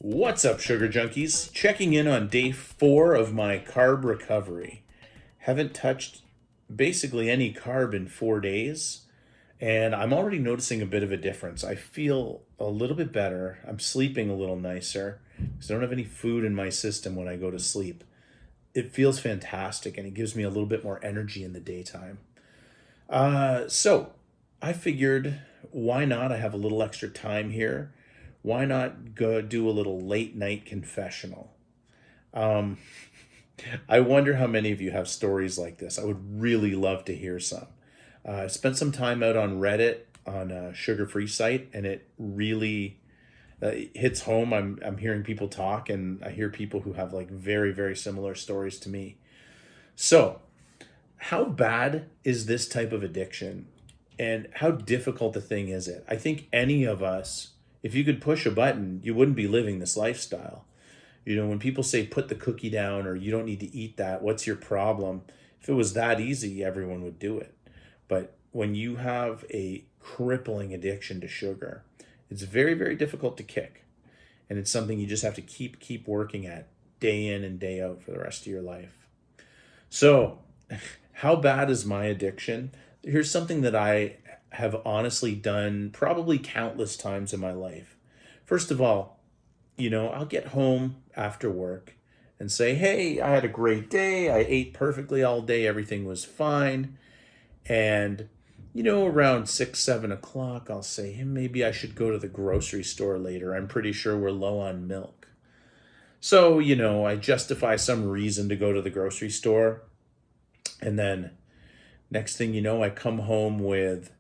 What's up, sugar junkies? Checking in on day 4 of my carb recovery. Haven't touched basically any carb in 4 days, and I'm already noticing a bit of a difference. I feel a little bit better. I'm sleeping a little nicer because I don't have any food in my system when I go to sleep. It feels fantastic, and it gives me a little bit more energy in the daytime. So I figured, why not? I have a little extra time here. Why not go do a little late night confessional? Um, I wonder how many of you have stories like this. I would really love to hear some. I spent some time out on Reddit on a sugar-free site, and it really hits home. I'm hearing people talk, and I hear people who have like very, very similar stories to me. So, how bad is this type of addiction, and how difficult a thing is it? I think any of us, if you could push a button, you wouldn't be living this lifestyle. You know, when people say put the cookie down or you don't need to eat that, what's your problem? If it was that easy, everyone would do it. But when you have a crippling addiction to sugar, it's very, very difficult to kick. And it's something you just have to keep working at day in and day out for the rest of your life. So, how bad is my addiction? Here's something that I have honestly done probably countless times in my life. First of all, I'll get home after work and say, hey, I had a great day. I ate perfectly all day. Everything was fine. And, around 6, 7 o'clock, I'll say, hey, maybe I should go to the grocery store later. I'm pretty sure we're low on milk. So, I justify some reason to go to the grocery store. And then next thing you know, I come home with,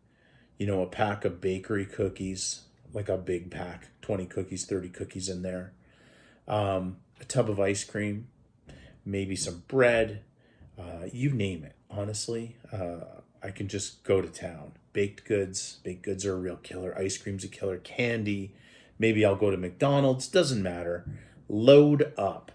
a pack of bakery cookies, like a big pack, 20 cookies, 30 cookies in there, a tub of ice cream, maybe some bread, you name it. Honestly, I can just go to town. Baked goods are a real killer. Ice cream's a killer. Candy, maybe I'll go to McDonald's, doesn't matter. Load up.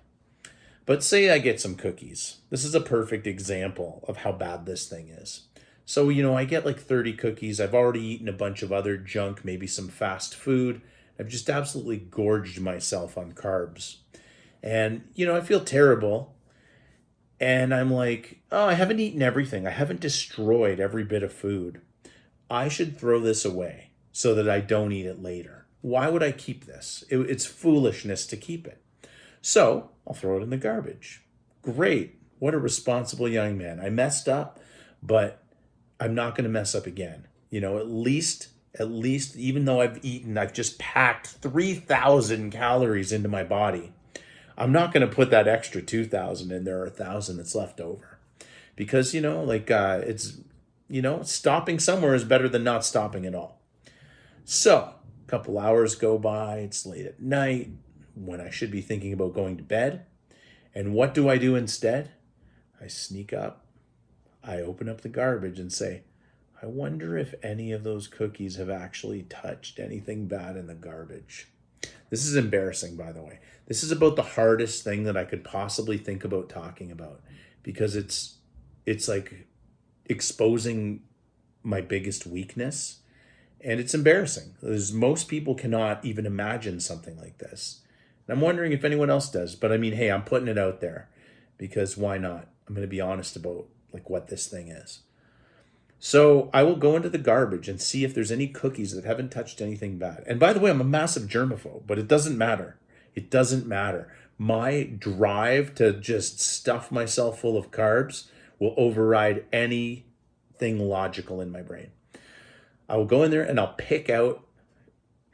But say I get some cookies. This is a perfect example of how bad this thing is. So, I get like 30 cookies. I've already eaten a bunch of other junk, maybe some fast food. I've just absolutely gorged myself on carbs. And, I feel terrible. And I'm like, oh, I haven't eaten everything. I haven't destroyed every bit of food. I should throw this away so that I don't eat it later. Why would I keep this? It's foolishness to keep it. So I'll throw it in the garbage. Great. What a responsible young man. I messed up, but I'm not going to mess up again. At least, even though I've just packed 3,000 calories into my body. I'm not going to put that extra 2,000 in there or 1,000 that's left over. Because, stopping somewhere is better than not stopping at all. So, a couple hours go by. It's late at night when I should be thinking about going to bed. And what do I do instead? I sneak up. I open up the garbage and say, I wonder if any of those cookies have actually touched anything bad in the garbage. This is embarrassing, by the way. This is about the hardest thing that I could possibly think about talking about because it's like exposing my biggest weakness, and it's embarrassing because most people cannot even imagine something like this. And I'm wondering if anyone else does, but I mean, hey, I'm putting it out there because why not? I'm going to be honest about like what this thing is. So I will go into the garbage and see if there's any cookies that haven't touched anything bad. And by the way, I'm a massive germaphobe, but it doesn't matter. It doesn't matter. My drive to just stuff myself full of carbs will override anything logical in my brain. I will go in there and I'll pick out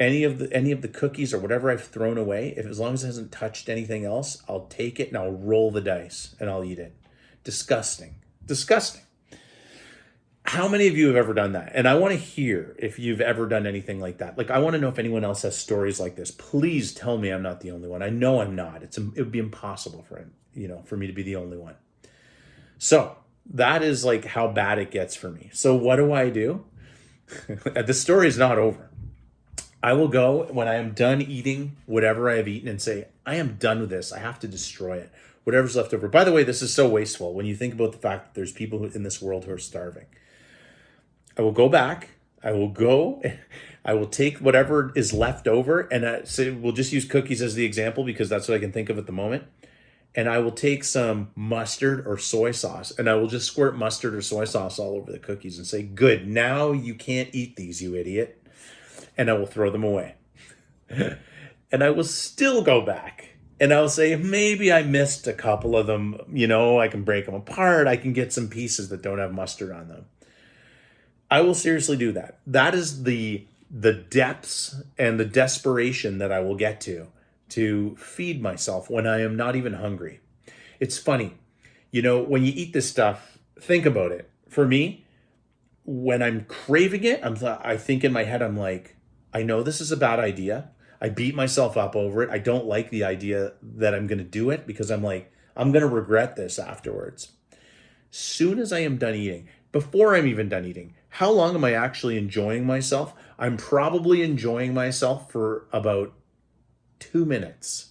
any of the cookies or whatever I've thrown away. If as long as it hasn't touched anything else, I'll take it and I'll roll the dice and I'll eat it. Disgusting. Disgusting. How many of you have ever done that? And I want to hear if you've ever done anything like that. Like, I want to know if anyone else has stories like this. Please tell me I'm not the only one. I know I'm not. It would be impossible for me to be the only one. So that is like how bad it gets for me. So what do? The story is not over. I will go when I am done eating whatever I have eaten and say, I am done with this. I have to destroy it. Whatever's left over. By the way, this is so wasteful when you think about the fact that there's people in this world who are starving. I will go back. I will go, I will take whatever is left over, and say we'll just use cookies as the example because that's what I can think of at the moment. And I will take some mustard or soy sauce, and I will just squirt mustard or soy sauce all over the cookies and say, good, now you can't eat these, you idiot. And I will throw them away. And I will still go back. And I'll say, maybe I missed a couple of them. I can break them apart. I can get some pieces that don't have mustard on them. I will seriously do that. That is the depths and the desperation that I will get to feed myself when I am not even hungry. It's funny. When you eat this stuff, think about it. For me, when I'm craving it, I think in my head, I'm like, I know this is a bad idea. I beat myself up over it. I don't like the idea that I'm going to do it because I'm like, I'm going to regret this afterwards. Soon as I am done eating, before I'm even done eating, how long am I actually enjoying myself? I'm probably enjoying myself for about 2 minutes.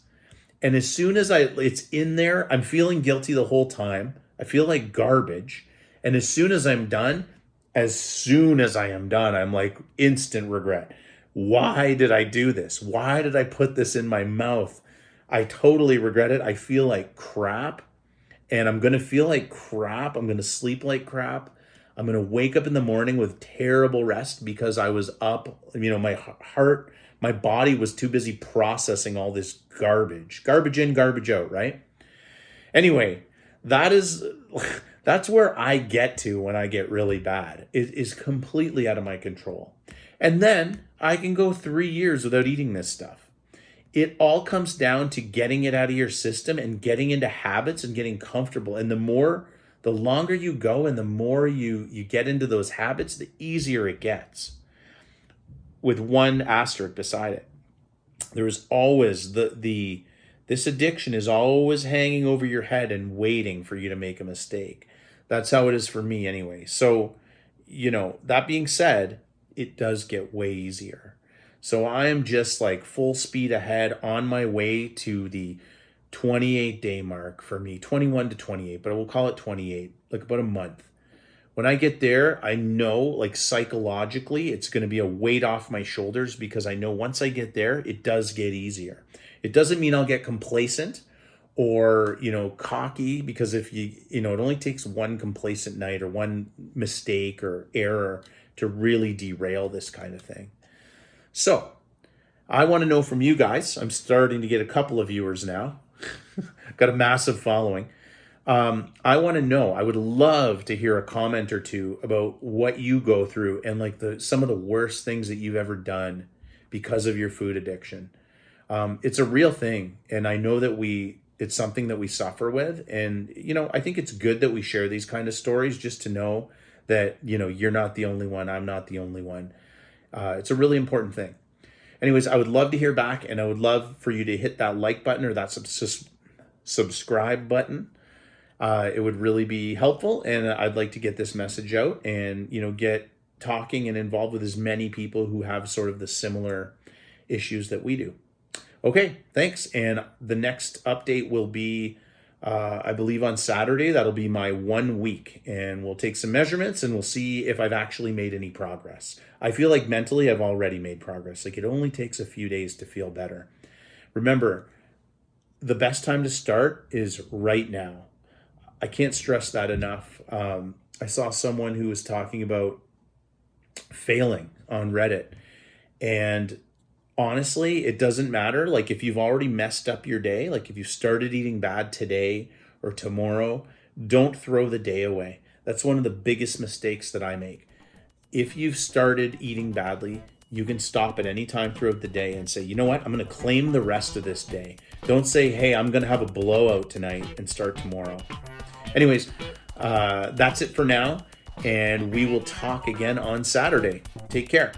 And as soon as it's in there, I'm feeling guilty the whole time. I feel like garbage. And as soon as I am done, I'm like instant regret. Why did I do this? Why did I put this in my mouth? I totally regret it. I feel like crap, and I'm going to feel like crap. I'm going to sleep like crap. I'm going to wake up in the morning with terrible rest because I was up, my body was too busy processing all this garbage in, garbage out, right? Anyway, that's where I get to when I get really bad. It is completely out of my control. And then I can go 3 years without eating this stuff. It all comes down to getting it out of your system and getting into habits and getting comfortable. And the longer you go and the more you get into those habits, the easier it gets. With one asterisk beside it. There is always this addiction is always hanging over your head and waiting for you to make a mistake. That's how it is for me anyway. So, that being said, it does get way easier. So I am just like full speed ahead on my way to the 28-day mark for me, 21 to 28, but we'll call it 28, like about a month. When I get there, I know like psychologically it's going to be a weight off my shoulders because I know once I get there, it does get easier. It doesn't mean I'll get complacent or, cocky because if it only takes one complacent night or one mistake or error to really derail this kind of thing. So I want to know from you guys. I'm starting to get a couple of viewers now. Got a massive following. I want to know. I would love to hear a comment or two about what you go through and like some of the worst things that you've ever done because of your food addiction. It's a real thing. And I know that it's something that we suffer with. And, I think it's good that we share these kind of stories just to know that, you're not the only one. I'm not the only one. It's a really important thing. Anyways, I would love to hear back, and I would love for you to hit that like button or that subscribe button. It would really be helpful, and I'd like to get this message out and, get talking and involved with as many people who have sort of the similar issues that we do. Okay, thanks. And the next update will be I believe on Saturday. That'll be my 1 week, and we'll take some measurements and we'll see if I've actually made any progress. I feel like mentally I've already made progress. Like it only takes a few days to feel better. Remember, the best time to start is right now. I can't stress that enough. I saw someone who was talking about failing on Reddit, and honestly, it doesn't matter. Like if you've already messed up your day, like if you started eating bad today or tomorrow, don't throw the day away. That's one of the biggest mistakes that I make. If you've started eating badly, you can stop at any time throughout the day and say, you know what, I'm going to claim the rest of this day. Don't say, hey, I'm going to have a blowout tonight and start tomorrow. Anyways, that's it for now. And we will talk again on Saturday. Take care.